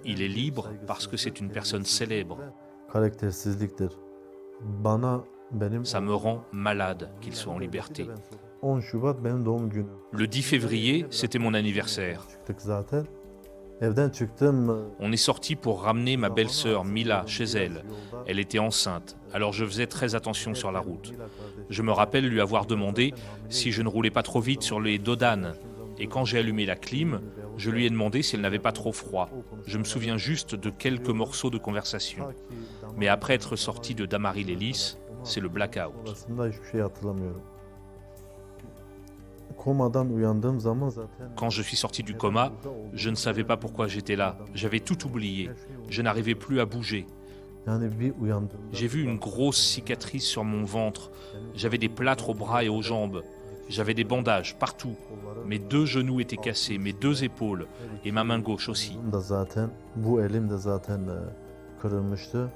Il est libre parce que c'est une personne célèbre. Karaktersizliktir. Bana benim Ça me rend malade qu'il soit en liberté. 10 Şubat benim doğum günüm. Le 10 février, c'était mon anniversaire. Çıktık zaten. Evden çıktım. On est sorti pour ramener ma belle-sœur Mila chez elle. Elle était enceinte, alors je faisais très attention sur la route. Je me rappelle lui avoir demandé si je ne roulais pas trop vite sur les dodanes. Et quand j'ai allumé la clim, je lui ai demandé si elle n'avait pas trop froid. Je me souviens juste de quelques morceaux de conversation. Mais après être sorti de Damary-les-Lys, c'est le blackout. Arasında hiçbir şey hatırlamıyorum. Komadan uyandığım zaman zaten Quand je suis sorti du coma, je ne savais pas pourquoi j'étais là. J'avais tout oublié. Je n'arrivais plus à bouger. yani bir uyandığımda J'ai vu une grosse cicatrice sur mon ventre. J'avais des plâtres aux bras et aux jambes. J'avais des bandages partout. Mes 2 genoux étaient cassés, mes 2 épaules et ma main gauche aussi. da zaten bu elim de zaten kırılmıştı.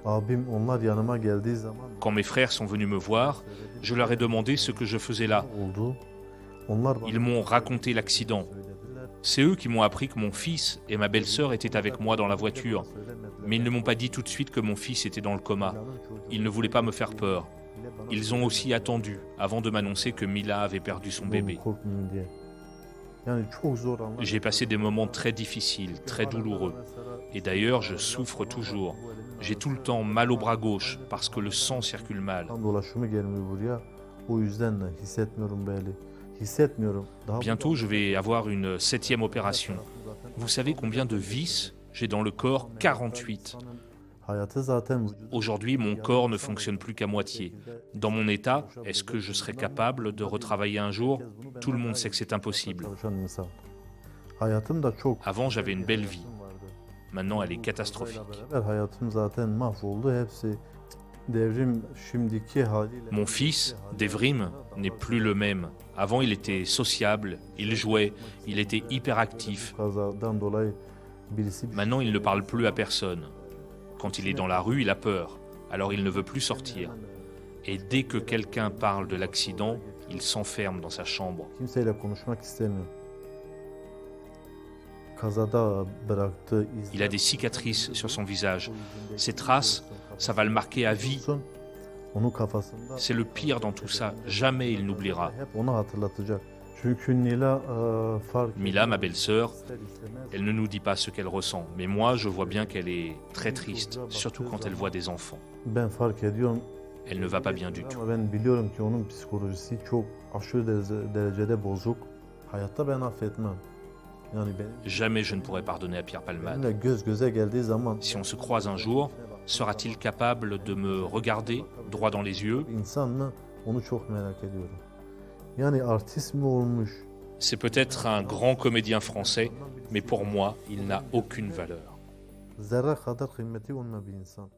Abim onlar yanıma geldiği zaman Quand mes frères sont venus me voir, je leur ai demandé ce que je faisais là. oldu. Onlar bana Ils m'ont raconté l'accident. söylediler. C'est eux qui m'ont appris que mon fils et ma belle-sœur étaient avec moi dans la voiture. Mais ils ne m'ont pas dit tout de suite que mon fils était dans le coma. Ils ne voulaient pas me faire peur. Ils ont aussi attendu avant de m'annoncer que Mila avait perdu son bébé. Korkmayın diye. Yani çok zor anlar. J'ai passé des moments très difficiles, très douloureux. Et d'ailleurs, je souffre toujours. J'ai tout le temps mal au bras gauche parce que le sang circule mal. Kan dolaşımı gelmiyor buraya. O yüzden de hissetmiyorum böyle. Hissetmiyorum. Daha Bientôt, je vais avoir une 7e opération. Vous savez combien de vis j'ai dans le corps? 48. hayatı zaten Aujourd'hui, mon corps ne fonctionne plus qu'à moitié. Dans mon état, est-ce que je serai capable de retravailler un jour? Tout le monde sait que c'est impossible. çalışan insan. Hayatım da çok Avant, j'avais une belle vie. vardı. Maintenant, elle est catastrophique. Beraber hayatım zaten mahvoldu hepsi. Devrim şimdiki haliyle Mon fils, Devrim, n'est plus le même. Avant, il était sociable, il jouait, il était hyperactif. kazadan dolayı birisi Maintenant, il ne parle plus à personne. Quand il est dans la rue, il a peur. Alors, il ne veut plus sortir. Et dès que quelqu'un parle de l'accident, il s'enferme dans sa chambre. kimseyle konuşmak istemiyor. Kazada bıraktığı izler. Il a des cicatrices sur son visage. Ces traces, ça va le marquer à vie. Onun kafasında C'est le pire dans tout ça. Jamais il n'oubliera. hep onu hatırlatacak. Çünkü Nila fark Mila, ma belle-sœur, ister istemez elle ne nous dit pas ce qu'elle ressent. Mais moi, je vois bien qu'elle est très triste, surtout quand elle voit des enfants. ben fark ediyorum Elle ne va pas bien du tout. ama ben biliyorum ki onun psikolojisi çok aşırı derecede bozuk. Hayatta ben affetmem. Yani benim Jamais je ne pourrai pardonner à Pierre Palmade. benimle göz göze geldiği zaman Si on se croise un jour, sera-t-il capable de me regarder droit dans les yeux? insan mı onu çok merak ediyorum. Yani artist mi olmuş? C'est peut-être un grand comédien français, mais pour moi, il n'a aucune valeur. Zerre kadar kıymeti olmayan bir insan.